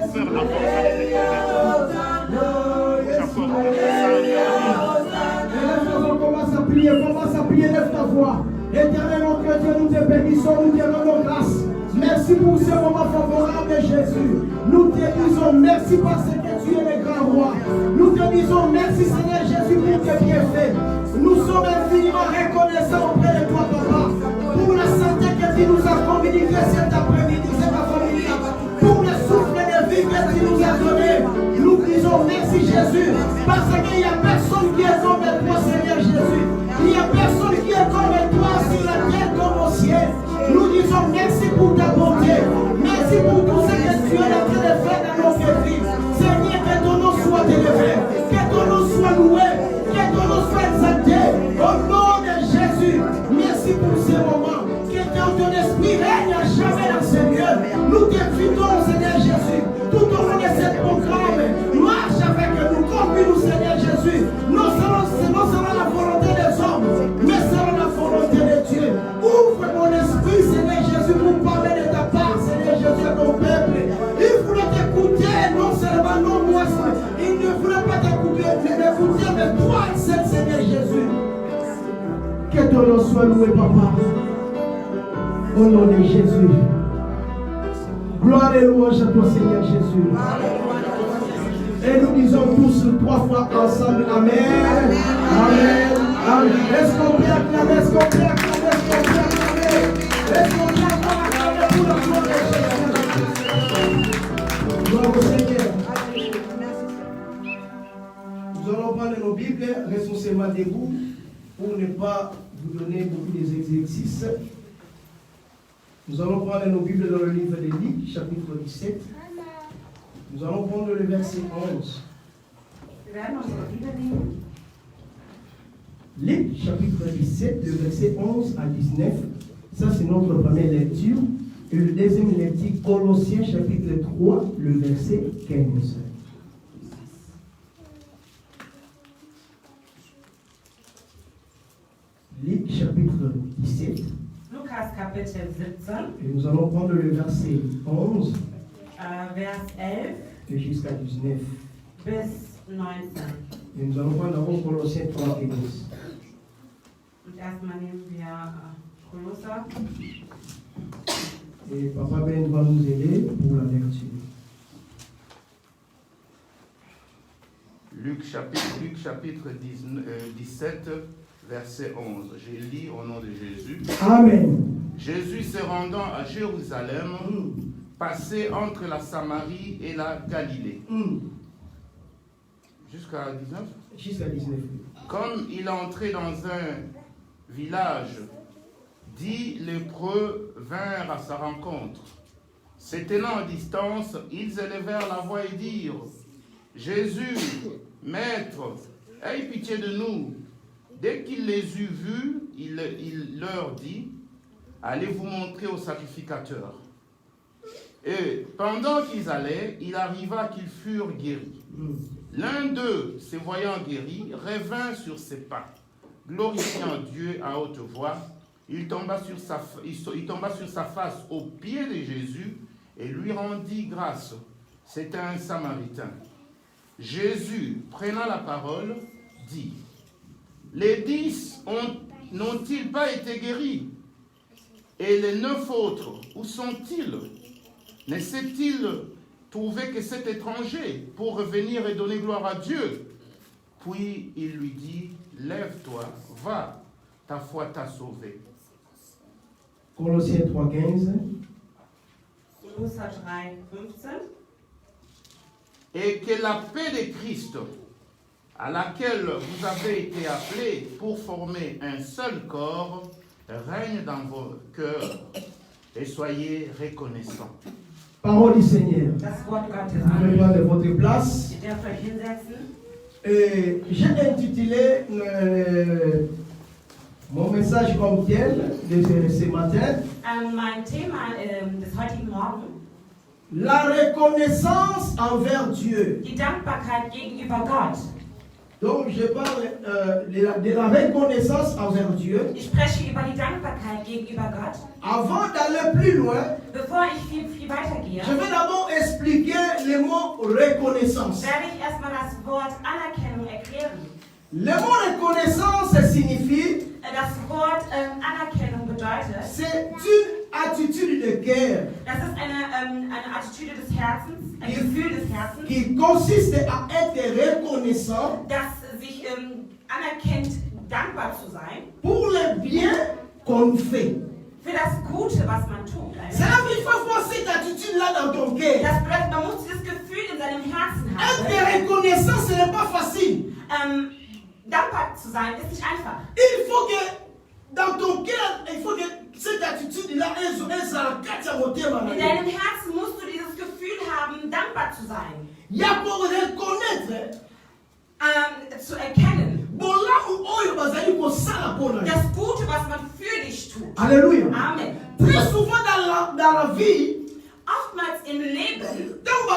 ouvert la porte à On commence à prier, lève ta voix. Éternel, notre Dieu, nous te bénissons, nous te rendons grâce. Merci pour ce moment favorable, Jésus. Nous te disons merci parce que tu es le grand roi. Nous te disons merci, Seigneur Jésus, pour tes bienfaits. Nous sommes infiniment reconnaissants auprès de toi, Papa, pour la santé que tu nous as communiquée cet après-midi, cet après-midi, pour le souffle de vie que tu nous as donné. Nous disons merci, Jésus, parce qu'il n'y a personne qui est comme toi, Seigneur Jésus. Il n'y a personne qui est comme toi sur la terre comme au ciel. Nous disons merci pour ta bonté. Merci pour tout ce que tu es en train de faire dans notre vie. Seigneur, que ton nom soit élevé, que ton nom soit loué, que ton nom soit exalté. Au nom de Jésus, merci pour ce moment. Que ton esprit règne à jamais dans ce lieu. Nous t'invitons, Seigneur Jésus, tout au long de cette programme. Marche avec nous, conduis-nous, Seigneur Jésus. Non seulement la volonté des hommes, mais selon la volonté de Dieu. Ouvre mon esprit, Seigneur Jésus, pour parler de ta part, Seigneur Jésus, à ton peuple. Il voulait t'écouter, non seulement non moi, il ne voulait pas t'écouter, mais toi seul, Seigneur Jésus. Que ton nom soit loué, Papa. Au nom de Jésus. Gloire et louange à toi, Seigneur Jésus. Et nous disons tous 3 fois ensemble, Amen. Amen. Amen. Est-ce qu'on peut acclamer? Est-ce qu'on peut acclamer? Est-ce qu'on peut acclamer? Est-ce qu'on peut acclamer pour la gloire de Jésus? Gloire au Seigneur. Nous allons prendre nos Bibles, restons seulement debout pour ne pas vous donner beaucoup d'exercices. Nous allons prendre nos Bibles dans le livre de Luc, chapitre 17. Nous allons prendre le verset 11. Luc, chapitre 17, le verset 11 à 19. Ça, c'est notre première lecture. Et le deuxième lecture, Colossiens, chapitre 3, le verset 15. Luc, chapitre 17. Lukas Kapitel 17. Et nous allons prendre le verset 11. Vers 11 et jusqu'à 19. bis 19. Et nous allons prendre d'abord Colossiens 3 et 10. Und erstmal nehmen wir Kolosser. Et Papa Ben va nous aider pour la lecture. Luc chapitre 17, verset 11. J'ai lu au nom de Jésus. Amen. Jésus se rendant à Jérusalem, passait entre la Samarie et la Galilée. Jusqu'à 19? Jusqu'à 19. Comme il entrait dans un village, 10 lépreux vinrent à sa rencontre. Se tenant à distance, ils élevèrent la voix et dirent: Jésus, Maître, aie pitié de nous. Dès qu'il les eut vus, il leur dit: Allez vous montrer au sacrificateur. Et pendant qu'ils allaient, il arriva qu'ils furent guéris. L'un d'eux, se voyant guéri, revint sur ses pas. Glorifiant Dieu à haute voix, il tomba sur sa face aux pieds de Jésus et lui rendit grâce. C'était un Samaritain. Jésus, prenant la parole, dit: Les 10 n'ont-ils pas été guéris? Et les 9 autres, où sont-ils? Ne s'est-il trouvé que cet étranger pour revenir et donner gloire à Dieu? Puis il lui dit: Lève-toi, va, ta foi t'a sauvé. Colossiens 3,15. Kolosser 3,15. Et que la paix de Christ, à laquelle vous avez été appelés pour former un seul corps, règne dans vos cœurs, et soyez reconnaissants. Parole du Seigneur. Das Wort Gottes. Vous pouvez prendre votre place. Ihr dürft euch hinsetzen. Et j'ai intitulé mon message comme tel de ce matin: Mein Thema des heutigen Morgen: la reconnaissance envers Dieu. die Dankbarkeit gegenüber Gott. Donc je parle de la reconnaissance envers Dieu. Ich spreche über die Dankbarkeit gegenüber Gott. Avant d'aller plus loin, Bevor ich viel weitergehe, je vais d'abord expliquer le mot reconnaissance. werde ich erstmal das Wort Anerkennung erklären. Le mot reconnaissance signifie, Das Wort Anerkennung bedeutet, c'est une attitude de cœur das ist eine Attitüde des Herzens, ein Gefühl des Herzens, qui consiste à être reconnaissant das sich anerkennt, dankbar zu sein pour le bien qu'on fait. für das Gute, was man tut. Cela veut dire qu'il faut avoir cette attitude-là dans ton cœur. Das bedeutet, man muss dieses Gefühl in seinem Herzen Être haben. reconnaissant, ce n'est pas facile. Dankbar zu sein ist nicht einfach. Il faut que dans ton cœur, il faut que cette attitude-là, elle s'arrête à monter. In deinem Herzen musst du dieses Gefühl haben, dankbar zu sein. Il y a pour reconnaître Zu erkennen, das das Gute, was man für dich tut. Alléluia. Amen. Très souvent dans la vie, Oftmals im Leben, quand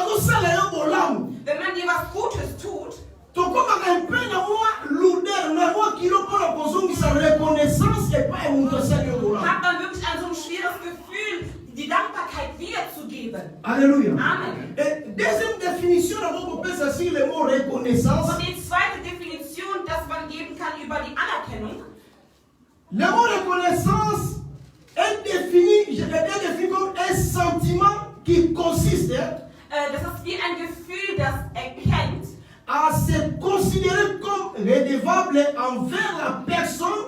wenn man dir was Gutes tut, hat man wirklich ein so ein schweres Gefühl, die Dankbarkeit wiederzugeben. Alléluia. Amen. Et deuxième définition, d'abord, on peut s'assurer le mot reconnaissance. Und die zweite Definition, dass man geben kann über die Anerkennung, Le mot reconnaissance est défini comme un sentiment qui consiste das ist wie ein Gefühl, das erkennt, à se considérer comme redevable envers la personne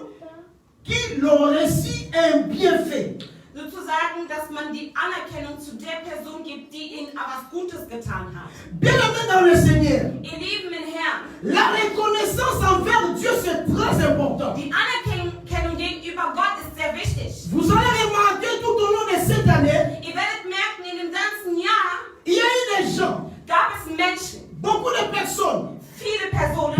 qui leur reçut un bienfait. sozusagen, dass man die Anerkennung zu der Person gibt, die ihnen was Gutes getan hat. Bien-aimés dans le Seigneur, Ihr Lieben im Herrn, la reconnaissance envers Dieu, c'est très important. die Anerkennung gegenüber Gott ist sehr wichtig. Vous allez remarquer tout au long de cette année, Ihr werdet merken, in dem ganzen Jahr il y a eu des gens, gab es Menschen, beaucoup de personnes, viele Personen,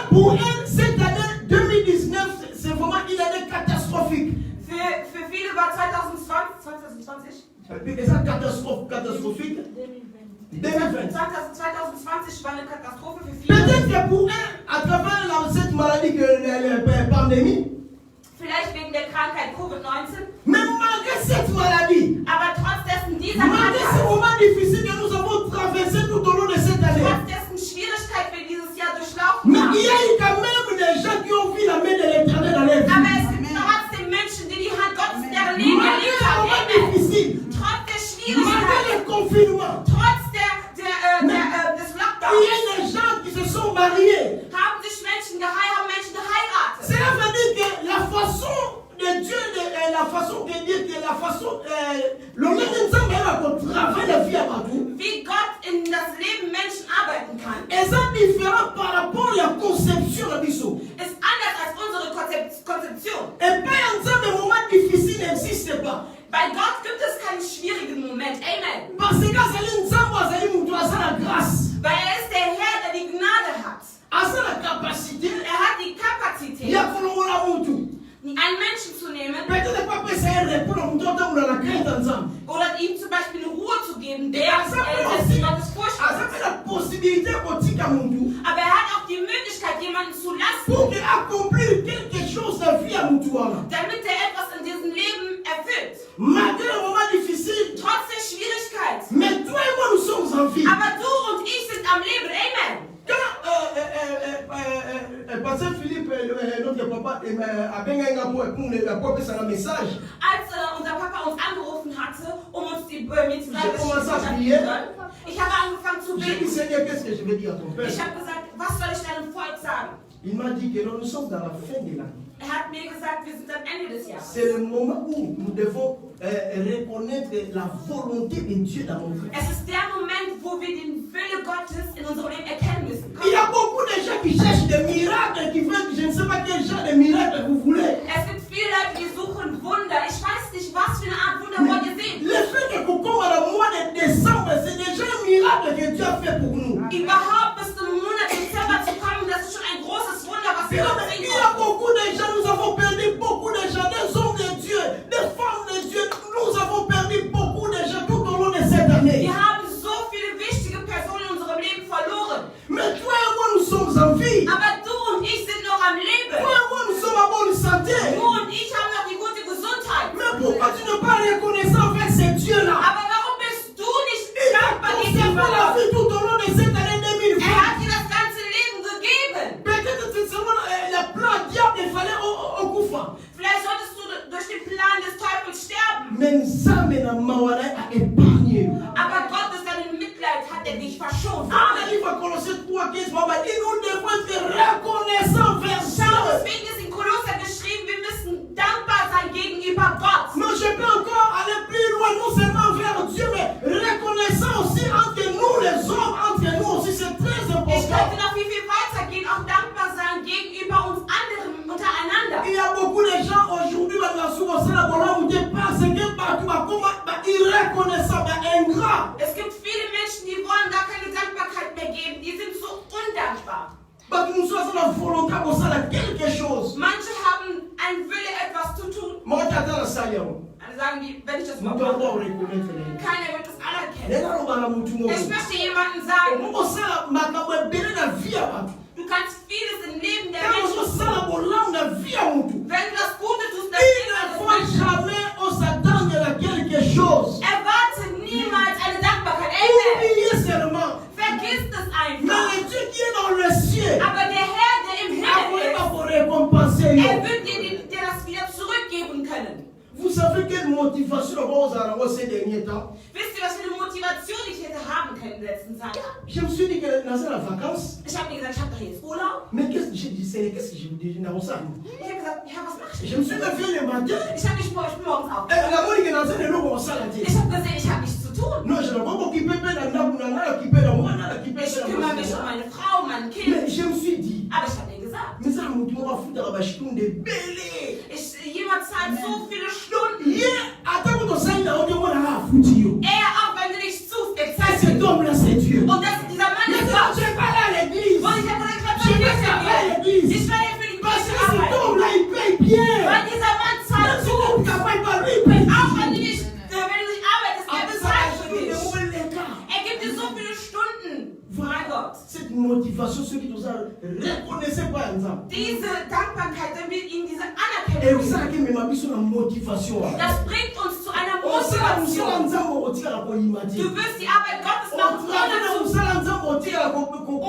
pour elles, cette année 2019, c'est vraiment une année catastrophique. für viele war 2020 C'est ça, catastrophique. 2020. 2020 war eine Katastrophe für viele. Peut-être que pour eux, à travers cette maladie, la pandémie, Vielleicht wegen der Krankheit Covid-19, mais malgré cette maladie, aber trotz dessen dieser malgré ce Krankheit, moment difficile que nous avons traversé tout au long de cette année, trotz dessen Schwierigkeit wir dieses Jahr durchlaufen mais haben. il y a eu quand même des gens qui ont vu la main de l'Éternel dans leur Aber vie. es gibt trotzdem Menschen, die die Hand Gottes in deren Leben Malgré erlebt le haben. moment Amen. difficile, Trotz der malgré Schwierigkeiten, le confinement, trotz des il y Lockdowns, a des gens qui se sont mariés. haben Menschen geheiratet. Cela veut dire que la façon de Dieu, la façon de dire que la façon, le monde de Dieu va travailler la vie à partout. Wie Gott in das Leben Menschen arbeiten kann, Et c'est différent par rapport à la conception de Bissot. ist anders als unsere Konzeption. Et pas ensemble, les moments difficiles n'existent pas. Bei Gott gibt es keinen schwierigen Moment. Amen. Parce que Azali Nzambo, Azali Moutou, Azali la grâce, Weil er ist der Herr, der die Gnade hat. Azali la capacité, Er hat die il y Kapazität, a Kolongola Moutou. einen Menschen zu nehmen Peut-être pas que ça répond à Moutou, on a la crainte ensemble. oder ihm zum Beispiel eine Ruhe zu geben, der Azali Gottes Furcht hat. la possibilité de à Moutou Aber er hat auch die Möglichkeit, jemanden zu lassen, pour accomplir quelque chose de vie à Moutou. damit er etwas in diesem Leben erfüllt. Malgré le moment difficile, Trotz der Schwierigkeit. mais toi et moi nous sommes en vie. Aber du und ich sind am Leben. Amen. Quand Pasteur Philippe, notre papa, a bien pour un message, Als unser Papa uns angerufen hatte, uns mir zu sagen, ich habe angefangen zu j'ai dit beten. Seigneur, qu'est-ce que je vais dire à ton père? Ich habe gesagt, was soll ich deinem Volk sagen? Il m'a dit que nous sommes dans la fin de l'année. Er hat mir gesagt, wir sind am Ende des Jahres. C'est le moment où nous devons reconnaître la volonté de Dieu dans notre vie. Es ist der Moment, wo wir den Wille Gottes in unserem Leben erkennen müssen. Il y a beaucoup de gens qui cherchent des miracles, qui veulent, je ne sais pas quel genre de miracle vous voulez. Es gibt viele Leute, die suchen Wunder. Ich weiß nicht, was für eine Art Wunder wollt ihr sehen. Le fait que pour comme le mois de décembre, c'est déjà un miracle que Dieu a fait pour nous. Überhaupt bis zum Monat Dezember zu kommen, das ist schon ein großes Wunder, was wir uns sehen Il y a konnten. beaucoup de gens, nous avons perdu beaucoup de gens, des hommes de Dieu, des femmes de Dieu. Nous avons perdu beaucoup de gens tout au long de cette année. Wir haben so viele wichtige Personen in unserem Leben verloren. Mais toi et moi, nous sommes en vie. Aber du und ich sind noch cette année 2020. hat dir das ganze Leben gegeben. Peut-être que seulement le plan diable il fallait au Kufa. Vielleicht solltest du durch den Plan des Teufels sterben. Mais Nzambe na mawara a épargné. Aber Gott ist dein Mitleid, hat er dich verschont. Dans le livre Colossiens 3:15, Papa dit nous devons être reconnaissants vers Schau, Dieu. deswegen ist in Kolosser geschrieben, wir müssen dankbar sein gegenüber Gott. Mais je peux encore aller plus loin, non seulement vers Dieu, mais reconnaissant aussi entre nous, les hommes, entre nous aussi, c'est très Ich important. könnte noch viel weitergehen, auch dankbar sein gegenüber uns anderen, untereinander. Il y a beaucoup de gens aujourd'hui, irreconnaissants, ingrats. Es gibt viele Menschen, die wollen gar keine Dankbarkeit mehr geben. Die sind so undankbar. Quelque chose. Manche haben einen Wille, etwas zu tun. Dann sagen die, wenn ich das mal mache, keiner wird es anerkennen. Ich möchte jemandem sagen, du kannst vieles im Leben der Menschen tun. Wenn du das Gute tust, dann erwarte niemals eine Dankbarkeit. Amen. Vergiss das einfach. Aber der Herr, der im Himmel ist, er wird dir das wieder zurückgeben können. Vous savez quelle motivation vous avez ces derniers temps? Wisst ihr, was für eine Motivation ich hätte haben können in der letzten Zeit? Je me suis dit que dans la vacances, Ich habe mir gesagt, ich habe doch jetzt Urlaub. mais qu'est-ce que j'ai dit? Qu'est-ce que j'ai dit dans ça? Ich habe gesagt, ja, was machst du? Je me suis levé le matin. Ich habe mich morgens auf. La bonne dans un énorme salle. Ich habe gesehen, ich habe nichts zu tun. Non, je ne vais pas m'occuper de la occupé de moi, occupé Ich kümmere mich um meine Frau, mein Kind. Mais je me suis dit, Aber ich habe dir gesagt, mais ça me doit foutre la bâche de belé. jemand zahlt so viele Stunden. Yeah, attends que ton salut là, on te voit là, foutu. Auch wenn du nicht suchst, Cet homme là, c'est Dieu. Und dieser Mann Mais ist non, Gott. je vais pas aller à l'église. Und ich habe gesagt, Je vais travailler à l'église. ich werde für die Parce Kirche que cet arbeiten. homme là, il paye bien. Weil dieser Mann Même zahlt si so. on ne travaille pas, lui, il paye Auch wenn bien. du nicht arbeitest, er Après ça, bezahlt je für vais dich. demander les gars. Er gibt dir so viele Stunden. Mein Gott. Cette motivation, ceux qui nous reconnaissent pas ensemble. Diese Dankbarkeit, dann wird ihnen diese Et Anerkennung. vous savez que mes mamies sont la motivation. Das bringt uns zu einer On sait la Motivation. motivation. Du wirst die Arbeit Gottes machen,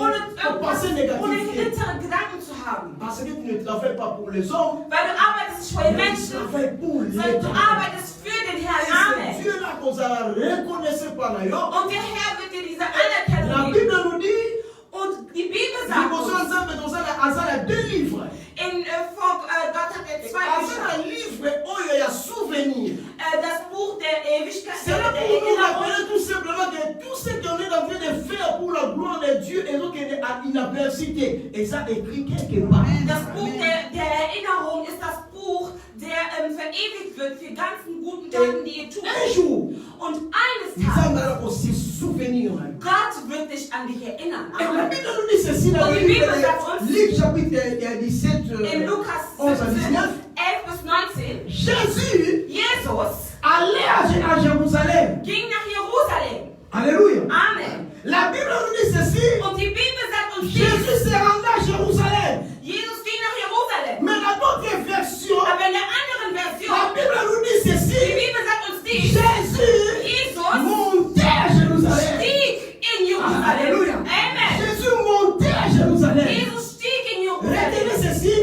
ohne hintere Gedanken zu haben. Parce que tu ne travailles pas pour les hommes, Weil du arbeitest nicht für die tu Menschen, travailles pour les sondern du hommes. arbeitest für den Herrn. C'est Amen. Dieu là qu'on a reconnaissé par l'ailleurs. Und der Herr wird dir diese La Anerkennung geben. Bible nous dit, Und die Bibel nous sagt posons uns, ensemble dans un deux livres. Gott hat er zwei Bücher. Un livre, oh, il y a souvenir. Das Buch der Ewigkeit, C'est là der pour nous Erinnerung. rappeler tout simplement que tout ce qu'on est en train de faire pour la gloire de Dieu et donc inapercité. Et ça écrit quelque part. Das Buch der Erinnerung ist das Buch, der verewigt wird für ganzen guten Taten, die ihr tut. Un jour, Und eines nous Tages, allons aussi souvenir. Gott wird dich an dich erinnern. Et la Amen. Bible nous dit ceci dans Und le die Bibel livre sagt uns, de Luc chapitre 17, in Lukas 11 à 17, 19. 11 bis 19, Jésus Jesus allait à Jérusalem. ging nach Jerusalem. Alléluia. Amen. La Bible nous dit ceci. Und die Bibel sagt uns dies. Jésus s'est rendu à Jérusalem. Jesus ging nach Jerusalem. Mais dans d'autres versions, Aber in der anderen Version, la Bible nous dit die ceci. Bibel sagt uns dies. Jésus Jesus montait à Jérusalem. stieg in Jerusalem. Alléluia. Amen. Jésus montait à Jérusalem. Jesus stieg in Retenez Jerusalem. ceci.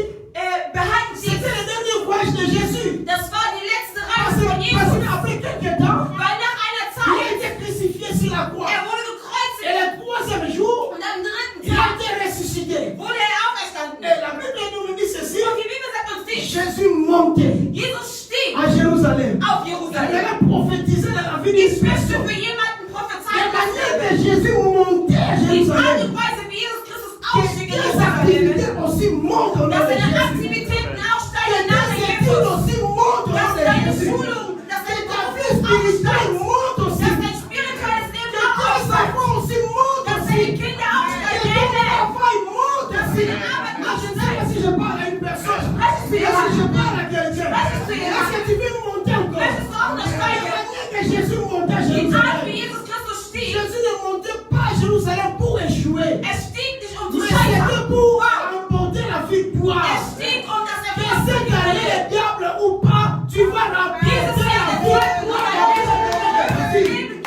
Behalten Sie C'était le dernier voyage de Jésus. das war die letzte Parce Reise von parce Jesus. qu'après quelques temps, Weil nach einer il a Zeit, été crucifié sur la croix. wurde Et gekreuzigt le troisième jour, und am dritten il a Tag été ressuscité. wurde auferstanden. Et la Bible nous dit ceci. Und die Bibel sagt uns dies. Jésus montait Jesus stieg à Jérusalem. auf Il Jerusalem. allait prophétiser dans la vie Ich d'une möchte personne. für jemanden La prophezeien, manière dont Jésus montait à die Art Jérusalem. und Weise, wie Jesus Christus Que aufstieg in des Jerusalem, activités aussi montent au nom dass de seine Jésus. Aktivitäten Que aufsteigen im des Namen études Jesus. aussi montent au nom Dass de deine Jésus. Schulung, dass Que dein ta Beruf vie spirituelle aufsteigt, monte aussi. dass dein spirituelles Leben Que tes aufsteigt, enfants aussi montent dass aussi. deine Kinder Que aufsteigen. ton Amen. travail monte Dass aussi. deine Arbeit Là, je ne sais pas si je parle à une personne. Sprechen zu Est-ce que jemandem. je parle à quelqu'un? Sprechen zu Est-ce que tu veux monter encore? Möchtest du auch noch La steigen? manière que Jésus montait à Die Art, wie Jérusalem. Jesus Christus stieg, Jésus ne montait pas à Jérusalem pour échouer. stieg nicht um zu Mais c'était scheitern. pour remporter la victoire. Stieg, dass Que c'est gagner le diable ou pas, tu vas remporter Jesus la wird der Teufel nur dein victoire. Leben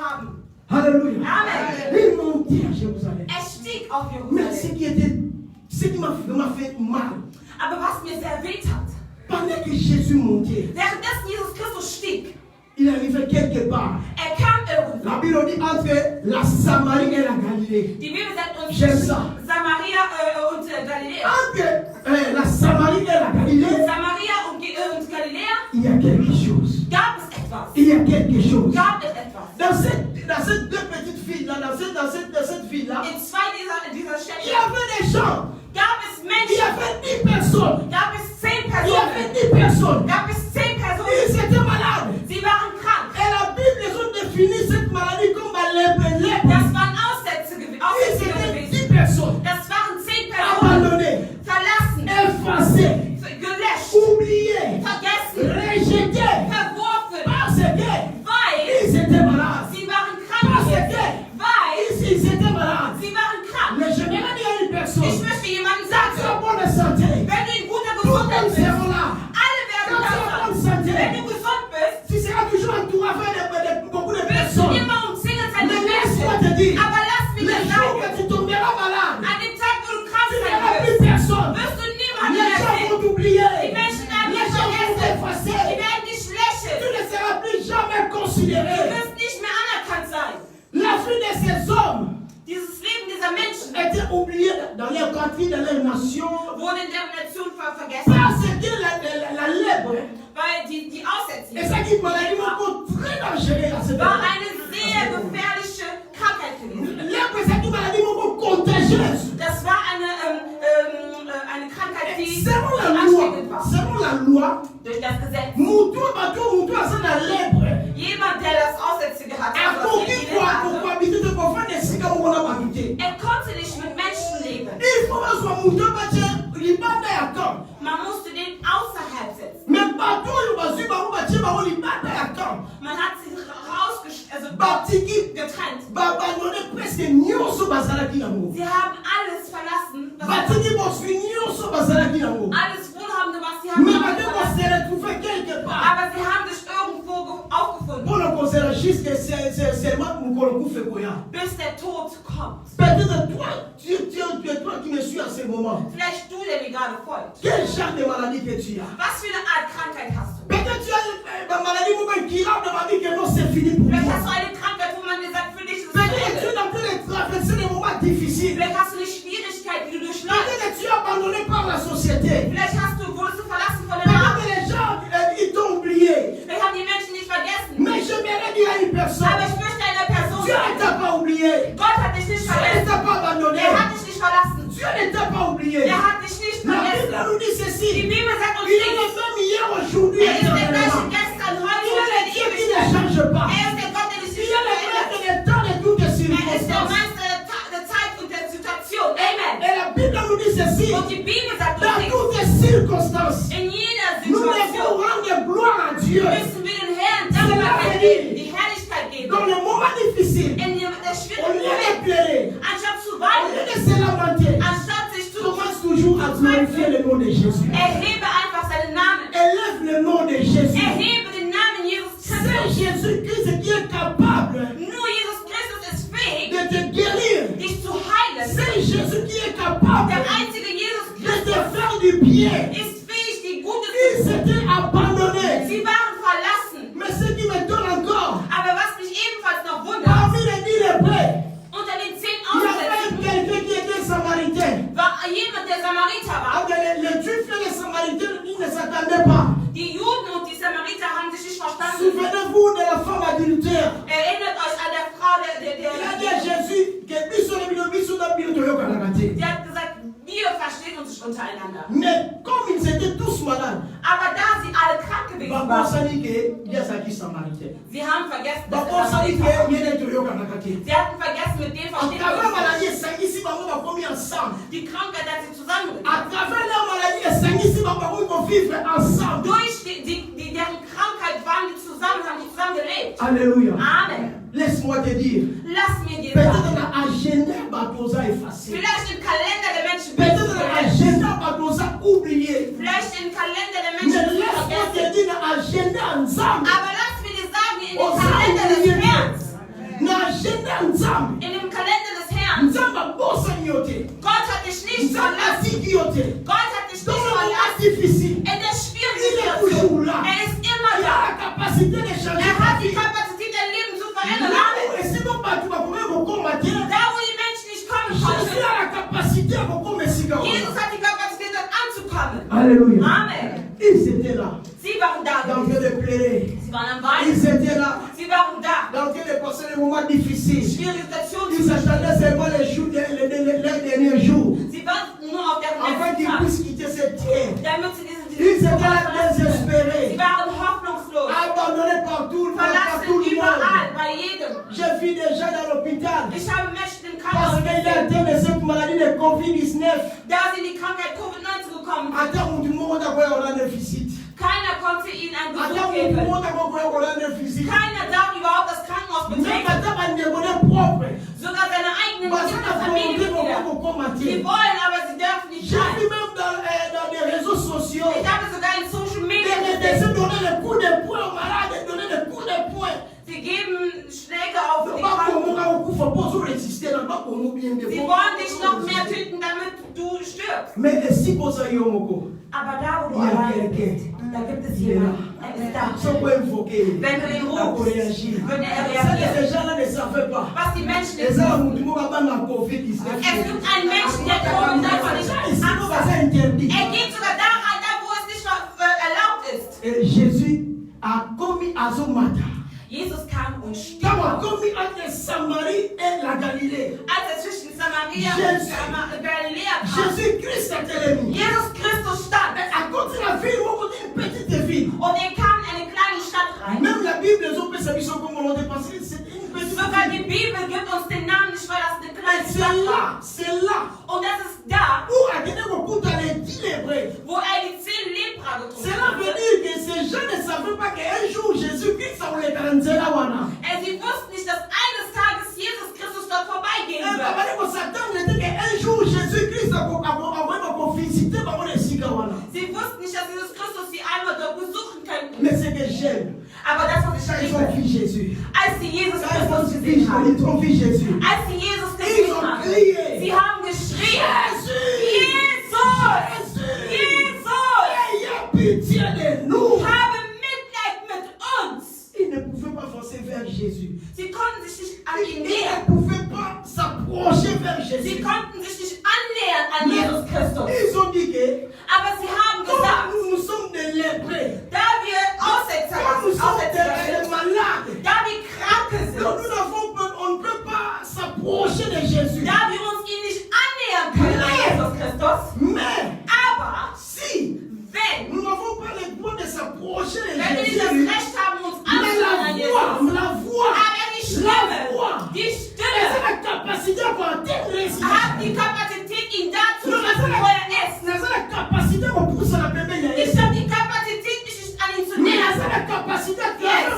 haben. Alléluia. Alléluia. Amen. Il montait à Jérusalem. Stieg auf Mais Jerusalem. ce qui m'a fait mal, Aber was mir sehr weh tat, pendant que Jésus montait, währenddessen Jesus Christus stieg, il arrivait quelque part. kam irgendwo. La Bible dit entre la Samarie et la Galilée. Die Bibel sagt uns J'aime zwischen ça. Samaria und Galiläa. Entre la Samarie et la Galilée, Samaria und Galiläa il y a quelque chose. gab es etwas. Il y a quelque chose. Gab es etwas. Dans ces deux petites villes-là, dans cette ville-là, In zwei dieser il y Städte avait des gens. gab es Il y Menschen, avait 10 personnes. gab es 10 Il y Personen, avait 10 personnes. gab es 10 Personen, Ils étaient malades. sie waren krank. Et la Bible, ils ont défini cette maladie comme la lèpre. Das waren Aussätzige Ils étaient gewesen. 10 personnes. Das waren 10 Personen, Abandonnées, verlassen, effacées, gelöscht, oubliées, vergessen, rejetées. verworfen, Parce que weil ils étaient malades. sie waren Parce krank. que Weil ils étaient malades. sie waren krank. Mais je vais dire à une personne, Ich möchte jemandem quand tu as sagen, bonne santé, wenn du in guter tout le Gesundheit monde bist, sera là. alle werden Quand tu da as sein. bonne santé, Wenn du gesund bist, tu seras toujours entouré de beaucoup de wirst du personnes. immer umzingelt sein Mais mit laisse-moi Menschen. te dire, Aber lass mich les dir jours sagen, que tu tomberas malade, an dem Tag, wo du krank tu sein n'auras plus wirst, personne. wirst du niemanden Les mehr gens sehen. vont t'oublier. Die Menschen werden Les dich gens vont vergessen. t'effacer. Die werden dich Tu lächeln. ne seras plus jamais Du considéré. wirst nicht mehr anerkannt sein. La vie de ces hommes Dieses Leben dieser Menschen était oublié dans leur country, dans leur nation. wurde in der Nation vergessen, Parce que la lèpre, weil die et Aussätzigen ça qui est maladie beaucoup très dangereuse à cette war époque. eine sehr gefährliche Krankheit gewesen. Lèpre, c'est une maladie beaucoup contagieuse. Das war eine Krankheit, die Selon ansteckend war. la loi, Durch das Gesetz. Moutou, c'est la lèpre. Jemand, der das Aussätzige hat, À also pour das qui Leben hatte, pour habiter de confort des sites où on a habité. konnte nicht mit Menschen leben. Il faut que soit mouton, parce que l'ibanda est à temps. Man musste den außerhalb setzen. Mais partout, il va suivre, on va dire, l'ibanda est à temps. Man hat sie Batiki, getrennt. babandonné presque nyonso bazalaki yango. Sie haben alles verlassen, was Batiki bosui nyonso bazalaki yango. alles Wohlhabende, was sie haben, Mais haben bade verlassen. se retrouver quelque part. Aber sie haben sich irgendwo aufgefunden, Pour le conseiller, juste que c'est seulement mukolo kufe koya. bis der Tod kommt. Peut-être toi, tu es toi qui me suis à ce moment. Vielleicht du, der mir gerade folgt. Quel genre de maladie que tu as? Was für eine Art Krankheit hast du? Peut-être tu as la maladie incurable de ma vie que non c'est fini pour Vielleicht toi. hast du eine Krankheit, wo man dir sagt, für dich ist es Peut-être tu zu es en train de traverser des moments difficiles. Vielleicht hast du eine Schwierigkeit, die du durchläufst. Peut-être tu es abandonné par la société. Vielleicht wurdest du verlassen von der Peut-être Welt. les gens ils t'ont oublié. Vielleicht haben die Menschen dich vergessen. Mais je j'aimerais dire à une personne, Aber ich möchte einer Person Dieu ne t'a sagen, pas oublié. Gott hat dich nicht Dieu ne vergessen. t'a pas abandonné. Er hat dich nicht verlassen. Dieu ne t'a pas oublié. Er hat dich nicht La vergessen. Bible nous dit Die ceci. Bibel sagt uns Il est le nichts. même hier, aujourd'hui et Er ist der gleiche éternellement. gestern, heute Il und est le in Dieu qui ne Ewigkeit. change pas. Er ist der Gott, der sich Il nicht est le verändert. maître des temps et de toutes les Er ist der circonstances. Meister der Zeit und der Situation. Amen. Et la Bible nous dit ceci. Und die Bibel sagt uns Dans nichts. toutes les circonstances, In jeder nous devons Situation rendre gloire à Dieu. müssen wir den Herrn Dankbarkeit geben, die Herrlichkeit geben. Dans les moments difficiles, In der au schwierigen lieu de Moment, pleurer, anstatt zu au lieu weinen, de se lamenter, anstatt sich zu commence toujours à glorifier le nom de Jésus. erhebe einfach seinen Namen. Élève le nom de Jésus. Erhebe den Namen Jesus C'est Christus. Jésus-Christ qui est capable Nur Jesus Christus ist fähig, de te guérir. dich zu heilen. C'est Jésus qui est capable Der einzige Jesus de te Christus faire du bien. ist fähig, die Gute Il zu tun. s'était abandonné. Sie waren verlassen. Mais ce qui me donne encore, Aber was mich ebenfalls noch wundert, parmi les 10 lépreux, unter den 10 il y avait Aussätzigen quelqu'un qui était samaritain. war jemand, der Samariter war. Ah, les Juifs et les Samaritains, ils ne s'attendaient pas. Die Juden und die Samariter haben sich nicht verstanden. Souvenez-vous de la femme adultère. Erinnert euch an der Frau, Il a dit à Jésus que biso na bino biso na bino toyokana te. die hat gesagt, wir verstehen uns untereinander. Mais comme ils étaient tous malades, Aber da sie alle krank gewesen waren, bakosani ke biasaki samaritain. sie haben vergessen, dass er Bakosani Samariter war. ke yene toyokana te. Sie hatten vergessen, mit dem À verstehen wir travers uns. maladie esangisi bango bakomi ensemble. Die Krankheit hat sie zusammengebracht. À travers leur maladie esangisi bango bakomi vivre ensemble. Durch deren Krankheit waren die zusammen, haben die zusammen gelebt. Alléluia. Amen. Laisse-moi te dire. Lass mir dir Peut-être sagen, dans l'agenda batoza effacé. vielleicht im Kalender der Menschen Peut-être dans l'agenda batoza oublié. vielleicht im Kalender der Mais Menschen laisse-moi te vergessen. dire dans l'agenda ensemble. Aber lass mir dir sagen, in Oh, dem Kalender des Seigneur. Herrn In dem Kalender des Herrn. Gott hat dich nicht verlassen. Gott hat dich nicht verlassen. In der schwierigen Situation. Er ist immer da. Er hat die Kapazität, dein Leben zu verändern. Da, wo die Menschen nicht kommen konnten. Jesus hat die Kapazität, dort anzukommen. Alléluia. Amen. Ils étaient là. Sie waren da. Dans de pleurer. Sie waren am Ils Weinen. étaient là. Sie waren da. Dans de passer des moments difficiles. Schwierige Situationen. Ils attendaient seulement les derniers jours. Sie warten nur auf deren Afin letzten qu'ils Tag. puissent quitter cette terre. Damit sie Ils étaient là désespérés. Sie waren hoffnungslos. Abandonnés partout, par Verlassen tout le überall, monde. bei jedem. J'ai vu des gens dans l'hôpital. Ich habe Menschen im Parce Krankenhaus qu'il est gesehen, atteint de cette maladie de Covid-19. da sie in die Krankheit Covid-19 gekommen À sind. terme, tout le monde a une visite. Keiner konnte ihnen einen À Besuch terme, tout le geben. monde a une visite. Keiner darf überhaupt das Krankenhaus Même betreten. à terme, il est propre. Sogar seine eigenen Parce que la volonté de Familienmitglieder. Sie combattre. wollen, aber sie dürfen nicht J'ai sein. vu même dans les réseaux sociaux Ich habe sogar in Social Media des gesehen. médecins donner des coups de poing aux malades, donner des coups de poing. Sie geben Schläge auf die Pas Kranken. comme on a beaucoup, faut pas résister, pas comme on bien Sie wollen dich noch mehr töten, damit du stirbst. Mais si vous avez un mot, Aber da, wo du il y a allein bist, quelqu'un. da gibt es jemanden. Er ist da. Sans quoi invoquer, Wenn du ihn pour rufst, réagir. würde er Ça, reagieren. ces gens-là ne savaient pas. Was die Menschen Les nicht gens, wissen. tout le monde a pas ma Covid-19. Es gibt einen Menschen, der Covid-19 nicht Ici, Angst ça hat. c'est interdit. Er geht sogar da rein, da wo es nicht erlaubt ist. Et Jésus a commis à son matin. Jesus kam und stieg Quand on a auf. commis entre Samarie et la Galilée, Als er zwischen Samaria Jesus. und Galiläa kam, Jésus-Christ a télémis. Jesus Christus stand. À côté de la ville, on dit une petite ville. Und er kam in eine kleine Stadt rein. Même la Bible, les autres personnes comme on l'a dépassé, c'est une petite Sogar die ville. Bibel gibt uns den Namen nicht, weil das eine Et kleine Stadt war. c'est là Und das ist da, où a donné beaucoup dans les 10 lébrés. wo er die 10 Lepra getroffen Cela veut hat. dire que ces gens ne savaient pas qu'un jour Jésus-Christ a les 40 là. Sie wussten nicht, dass eines Tages Jesus Christus dort vorbeigehen wird. Un jour Jésus-Christ a visité Sie wussten nicht, dass Jesus Christus sie einmal dort besuchen könnten. Mais c'est que j'aime. Aber das, was Quand ich ils ont liebe, vu Jésus. als sie Jesus Quand ils Christus gesehen haben, ont vu Jésus. als sie Jesus Ils gesehen ont haben, crié. sie haben geschrien, Jésus! Jesus! Jesus! Ayez pitié de nous. Habe Mitleid mit uns! Ils ne pouvaient pas foncer vers Jésus. Sie konnten sich nicht an ihn Ils nähern. ne pouvaient pas s'approcher vers Sie Jésus. konnten sich nicht annähern an Jesus Christus. Ils ont dit que Aber sie haben gesagt, comme nous sommes des lépreux, da wir Aussetzer comme nous sommes des sind, malades, da wir Kranke sind, donc on ne peut pas s'approcher de Jésus. da wir uns ihm nicht annähern können an Jesus Christus. Mais Aber si wenn nous n'avons pas le droit de s'approcher de wir nicht das Jésus, Recht haben, uns mais anzunähern an Jesus, la voix, aber die Stimme, die c'est Stimme la capacité à atteindre hat die Kapazität, ihn da zu treffen, wo er ist. C'est la capacité à pousser la bébé. Ich habe die Kapazität, mich nicht an ihn zu Mais nähern. c'est la capacité à faire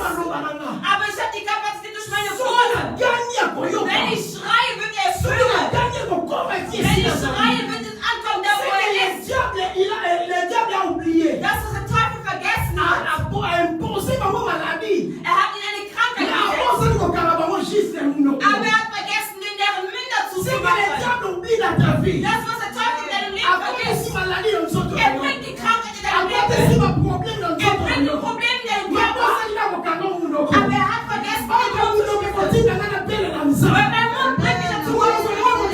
Aber ich habe die Kapazität durch meine Worte. Wenn ich schreie, wird er es hören. Wenn ich schreie, wird es ankommen, da wo er ist. Das, was der Teufel vergessen hat. Er hat ihn eine Krankheit gesetzt. Aber er hat vergessen, den deren Münder zu machen. Das, was der Teufel in deinem Leben vergisst. Er bringt die Krankheit in deinem Leben. Er bringt die Probleme in deinem Körper. Aber er hat vergessen, den Mund zu sprechen. Weil mein Mund bringt mich dazu, Gott zu loben.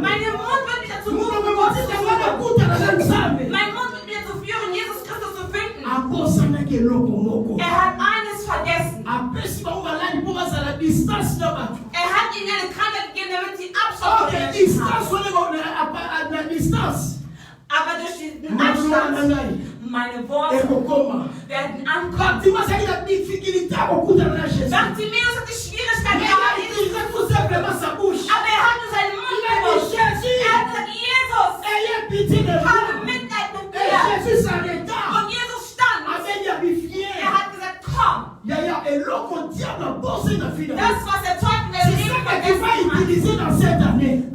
Mein Mund wird mich dazu rufen, Gott zu loben. Mein Mund wird mich dazu führen, Jesus Christus zu finden. Er hat eines vergessen. Er hat ihnen eine Krankheit gegeben, damit sie Abstand von den Menschen haben. Aber durch diesen Abstand, meine Worte werden ankommen. Bartimäus hat die Schwierigkeit gehabt, aber er hat nur seinen Mund benutzt. Er hat gesagt, Jesus, habe Mitleid mit mir. Und Jesus stand. Er hat gesagt, komm. Das, was der Teufel in deinem Leben vergessen hat,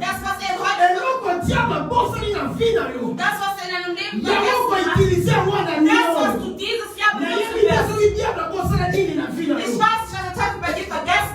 das, was er heute, das, was er in deinem Leben vergessen hat, das, was du dieses Jahr benutzt wirst. Ich weiß nicht, was der Teufel bei dir vergessen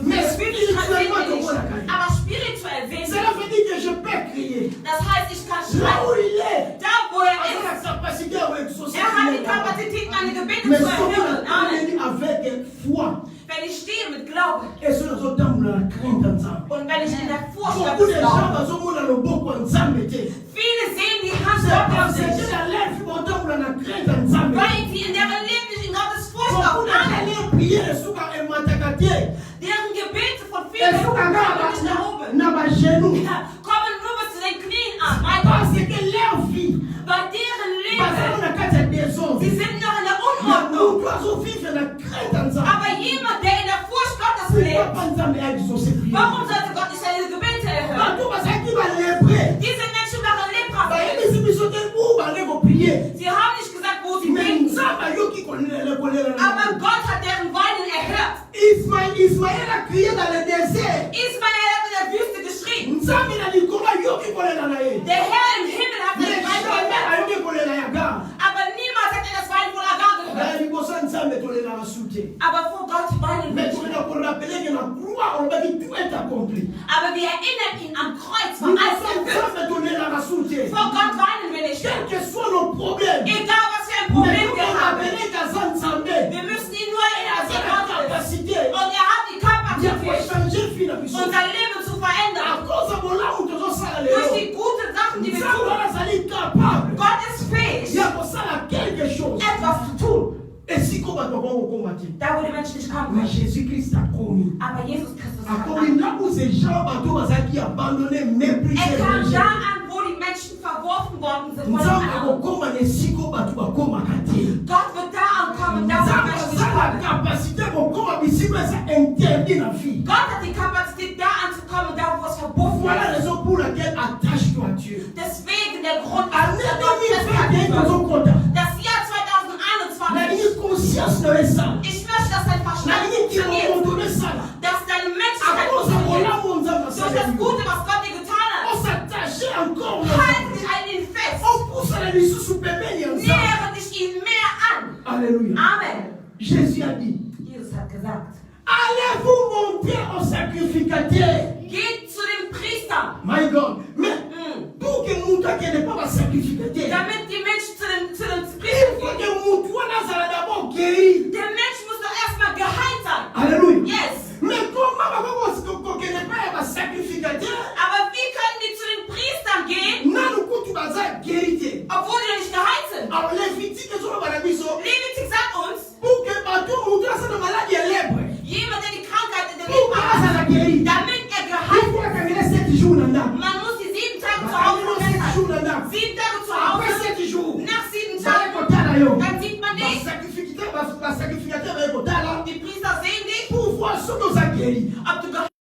Mais spirituellement, aber spirituell wenig. Cela veut dire que je peux crier. Das heißt, ich kann Là où schreien. il est, Da, wo er avec ist. la capacité à exaucer. Er hat die Kapazität, meine Gebete Mais zu ce erhören. Amen. qu'on avec foi. Wenn ich stehe mit Glauben Et sur les autres temps, la crainte ensemble. und wenn ich in der Furcht Beaucoup de Gottes gens, glaube. parce qu'on a le beau ensemble. Viele sehen die Hand C'est parce Gottes que nicht, la lèvre, pourtant, on a la crainte ensemble. weil sie in deren Leben nicht in Gottes Furcht Beaucoup glauben. de gens Amen. allaient prier le souk à Matakatié. Deren Gebete von Et vielen souk à kommen nicht nach oben. n'a pas genou. Kommen nur bis zu den Knien an. Mein Parce Gott. que leur vie, Bei deren parce qu'on Leben, a quatre désordres. sie sind noch in der Nous Unordnung. dois vivre la crainte ensemble. Aber jemand, der in der Furcht Gottes Pourquoi lebt, pas ensemble à exaucer prier? warum sollte Gott nicht seine Gebete erhören? Partout, parce qu'il va lébré. Diese Menschen waren lebhaft. Bah, il dit, si vous êtes où, bah, allez vous prier. Sie haben nicht gesagt, wo sie Mais beten. nous avons eu qui connaît le colère. Aber Gott hat deren Weinen erhört. Ismaël a crié dans le désert. Ismael hat in der Wüste geschrien. Nous avons dit, comment yo qui connaît la naïe. Der Herr im Himmel hat Mais den Wein jamais gehört. a eu qui connaît la yaga. Aber niemals hat er das Wein von Agar gehört. Là, il faut ça, nous avons mis la soutien. Aber vor Gott weinen Mais Menschen. tu dois rappeler que la croix, on va dire, tout est accompli. Aber wir erinnern ihn am Kreuz, war Nous alles avons erfüllt. donné la soutien. Vor Gott weinen wir nicht. Quels que soient nos problèmes. Egal was für ein Mais Problem nous wir avons haben. rappelé qu'à Zanzambé, Wir müssen ihn nur erinnern, dass il er a la Gott ist. capacité. Und er hat die Il a fait Kapazität, changer le film. unser Leben zu À verändern. cause de mon âme, nous avons ça. Durch die guten Sachen, die wir Nous tun. avons capable. Gott ist Il fähig, y a pour ça quelque chose. etwas zu tun. Et si combat doit combattre. Da, wo die Menschen nicht kommen Mais können. Jésus-Christ a commis. Aber Jesus Christus A hat commis an. là où ces gens qui abandonné, méprisé. Er kam da an, wo die Menschen verworfen worden sind. Nous Von avons anderen. combat les si combat tout combat kati. Gott wird da ankommen, da Nous wo die Menschen avons nicht la kommen. capacité pour combat ici mais ça interdit la vie. Gott hat die Kapazität, da anzukommen, da wo es verboten Voilà la ist. raison pour laquelle attache-toi à Dieu. Deswegen der Grund, Année dass 2020, nous avons contact. das Jahr La 2021, ligne conscience de ça. ich möchte, dass dein La Verstand ligne qui funktioniert, m'a donné ça. dass deine À Menschlichkeit cause de mon funktioniert. âme, on nous a Durch das Gute, was Gott dir getan hat. on s'attachait encore. Halte dich an ihn fest. On pousse à la mission sous pépé. Nähere dich ihm mehr an. Alléluia. Amen. Jésus a dit, Jesus hat gesagt, allez-vous monter au sacrificateur. geht zu dem Priester. My God. Mais pour que mon cas n'est pas un sacrificateur, Damit die Menschen zu dem il Priester faut gehen. que mon toit là d'abord guéri. Der Mensch muss doch erstmal geheilt sein. Alléluia. Yes. Mais comment on n'est pas un sacrificateur? Aber wie können die zu den Priestern gehen, Non, nous comptons pas ça guérité. obwohl die noch nicht geheilt sind? Alors les victimes qui sont dans la mission, Levitik sagt uns, pour que bateau mon toit soit de maladie est libre. jemand, der die Krankheit in der Pour Leber que ça hat, la guérit. damit er Il geheilt faut qu'il reste 7 jours là-dedans. man muss die 7 Tage zu Il Hause reste 7 jours bleiben. là-dedans. 7 Tage zu Après Hause, 7 jours, nach 7 ça va Tagen, compter là-haut. dann